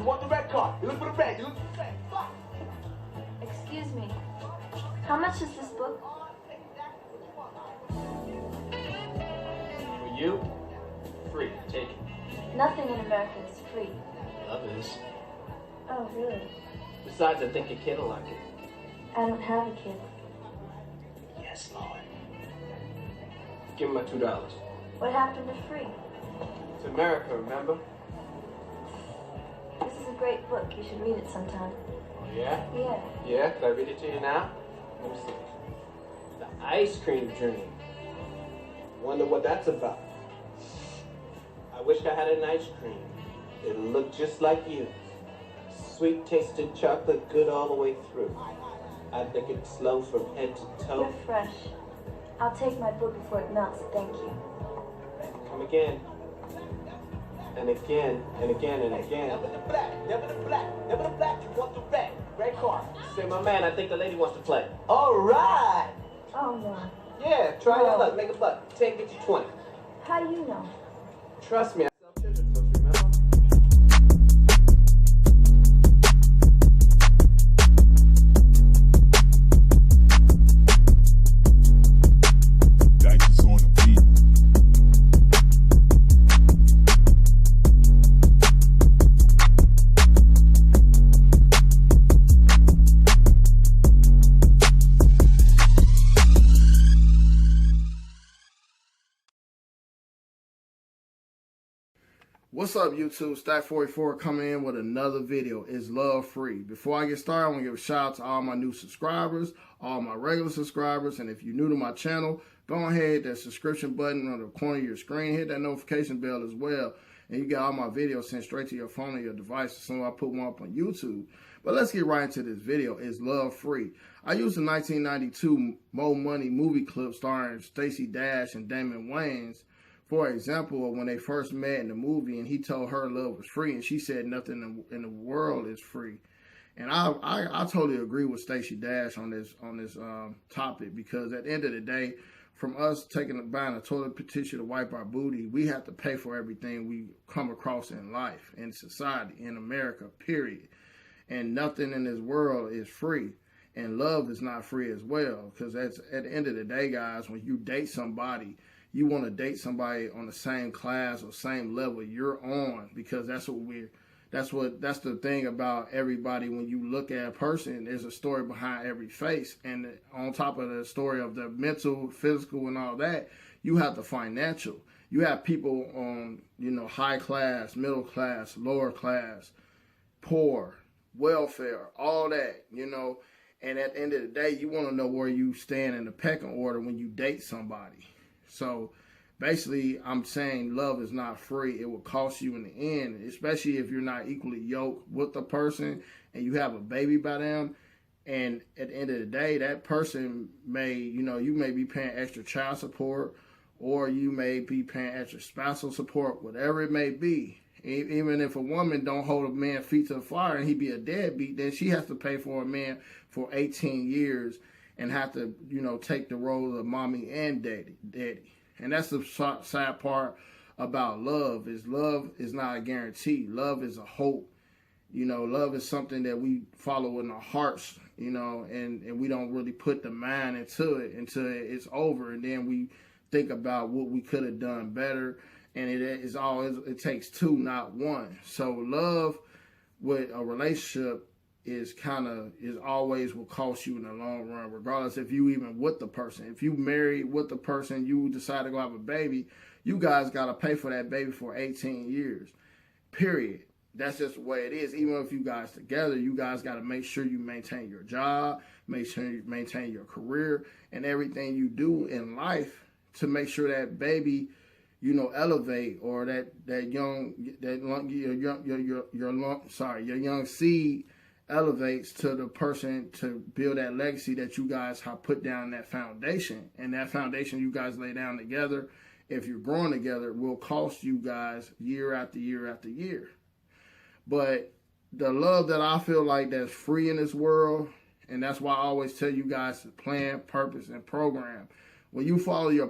You want the red card. You look for the red. You look for the red. Fuck. Excuse me. How much is this book? For you, free. Take it. Nothing in America is free. Love is. Oh, really? Besides, I think your kid will like it. I don't have a kid. Yes, Lord. Give me my $2. What happened to free? It's America, remember? This is a great book. You should read it sometime. Oh, yeah? Yeah. Yeah? Can I read it to you now? Let me see. The Ice Cream Dream. Wonder what that's about. I wish I had an ice cream. It looked just like you. Sweet tasted chocolate, good all the way through. I think it's slow from head to toe. You're fresh. I'll take my book before it melts. Thank you. Come again. And again, and again, and again. Never the black. Never the black. Never the black. You want the red. Red card. Say, my man, I think the lady wants to play. All right. Oh, no. Yeah, try your luck. Make a buck. 10, get you 20. How do you know? Trust me, I sell picture books, remember? Dice on the beat. What's up, YouTube? Stack44 coming in with another video. Is love free? Before I get started, I want to give a shout out to all my new subscribers, all my regular subscribers, and if you're new to my channel, go ahead, that subscription button on the corner of your screen, hit that notification bell as well, and you get all my videos sent straight to your phone or your device as soon as I put one up on YouTube. But let's get right into this video. Is love free? I used the 1992 Mo Money movie clip starring Stacey Dash and Damon Wayans for example of when they first met in the movie, and he told her love was free, and she said nothing in the world is free. And I totally agree with Stacey Dash on this topic, because at the end of the day, from us buying a toilet tissue to wipe our booty, we have to pay for everything we come across in life, in society, in America, period. And nothing in this world is free. And love is not free as well, because at the end of the day, guys, when you date somebody, you want to date somebody on the same class or same level you're on, because that's the thing about everybody. When you look at a person, there's a story behind every face, and on top of the story of the mental, physical, and all that, you have the financial. You have people on, high class, middle class, lower class, poor, welfare, all that, and at the end of the day, you want to know where you stand in the pecking order when you date somebody. So basically, I'm saying love is not free. It will cost you in the end, especially if you're not equally yoked with the person and you have a baby by them. And at the end of the day, that person may, you may be paying extra child support, or you may be paying extra spousal support, whatever it may be. Even if a woman don't hold a man's feet to the fire and he be a deadbeat, then she has to pay for a man for 18 years and have to, take the role of mommy and daddy. And that's the sad part about love is not a guarantee. Love is a hope. Love is something that we follow in our hearts, and we don't really put the mind into it until it's over. And then we think about what we could have done better. And it takes two, not one. So love with a relationship is always will cost you in the long run, regardless if you even with the person. If you married with the person, you decide to go have a baby, you guys got to pay for that baby for 18 years, period. That's just the way it is. Even if you guys together, you guys got to make sure you maintain your job, make sure you maintain your career and everything you do in life to make sure that baby, elevate, or your young seed elevates to the person to build that legacy that you guys have put down, that foundation. And that foundation you guys lay down together, if you're growing together, will cost you guys year after year after year. But the love that I feel like that's free in this world, and that's why I always tell you guys to plan, purpose, and program. When you follow your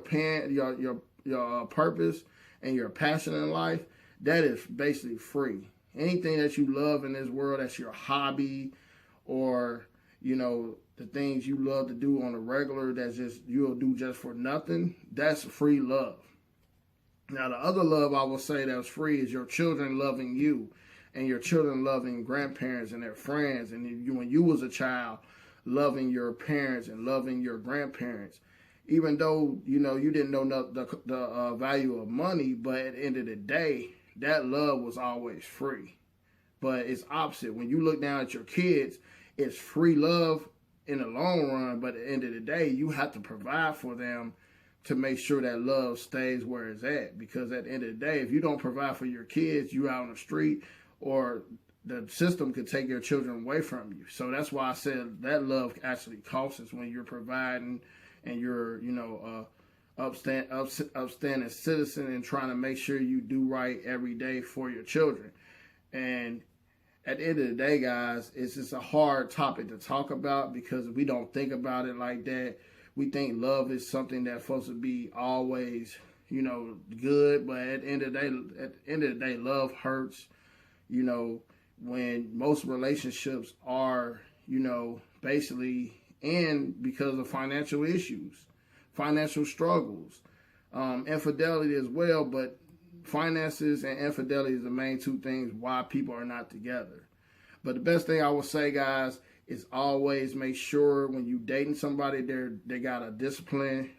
purpose and your passion in life, that is basically free. Anything that you love in this world, that's your hobby, or, you know, the things you love to do on a regular that's just you'll do just for nothing, that's free love. Now, the other love I will say that's free is your children loving you, and your children loving grandparents and their friends, and when you was a child, loving your parents and loving your grandparents. Even though, you know, you didn't know the value of money, but at the end of the day, that love was always free. But it's opposite. When you look down at your kids, it's free love in the long run, but at the end of the day, you have to provide for them to make sure that love stays where it's at. Because at the end of the day, if you don't provide for your kids, you out on the street, or the system could take your children away from you. So that's why I said that love actually costs us when you're providing and you're, you know, upstanding citizen and trying to make sure you do right every day for your children. And at the end of the day, guys, it's just a hard topic to talk about because we don't think about it like that. We think love is something that's supposed to be always, you know, good. But at the end of the day, love hurts. You know, when most relationships are, you know, basically end because of financial issues, financial struggles, infidelity as well. But finances and infidelity is the main two things why people are not together. But the best thing I will say, guys, is always make sure when you dating somebody, they got a disciplined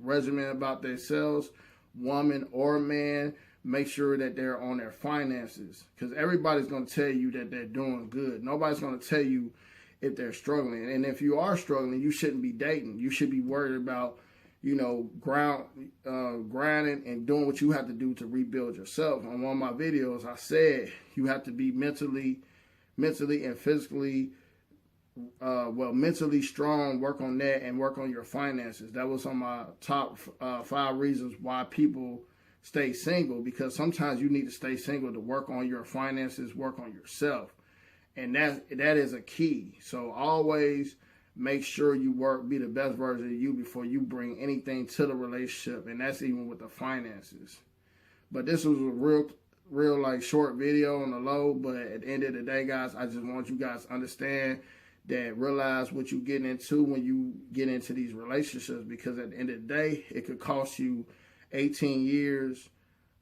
regimen about themselves, woman or man. Make sure that they're on their finances, because everybody's going to tell you that they're doing good. Nobody's going to tell you if they're struggling. And if you are struggling, you shouldn't be dating. You should be worried about, you know, grinding and doing what you have to do to rebuild yourself. On one of my videos, I said you have to be mentally and physically, mentally strong, work on that, and work on your finances. That was on my top 5 reasons why people stay single, because sometimes you need to stay single to work on your finances, work on yourself. And that is a key. So always make sure you be the best version of you before you bring anything to the relationship. And that's even with the finances. But this was a real like short video on the low. But at the end of the day, guys, I just want you guys to understand that, realize what you're getting into when you get into these relationships. Because at the end of the day, it could cost you 18 years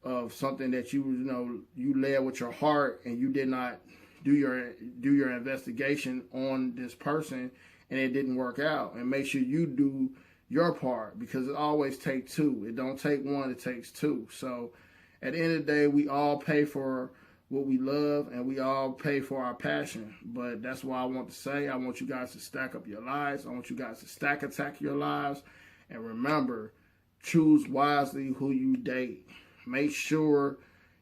of something that you led with your heart, and you did not do your investigation on this person, and it didn't work out. And make sure you do your part, because it always takes two. It don't take one, it takes two. So at the end of the day, we all pay for what we love, and we all pay for our passion. But that's why I want to say, I want you guys to stack up your lives. I want you guys to stack attack your lives. And remember, choose wisely who you date. Make sure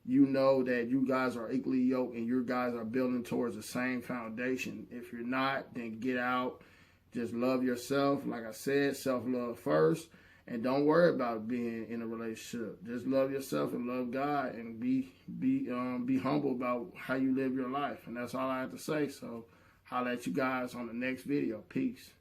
you know that you guys are equally yoked and you guys are building towards the same foundation. If you're not, then get out. Just love yourself. Like I said, self-love first. And don't worry about being in a relationship. Just love yourself and love God, and be humble about how you live your life. And that's all I have to say. So holla at you guys on the next video. Peace.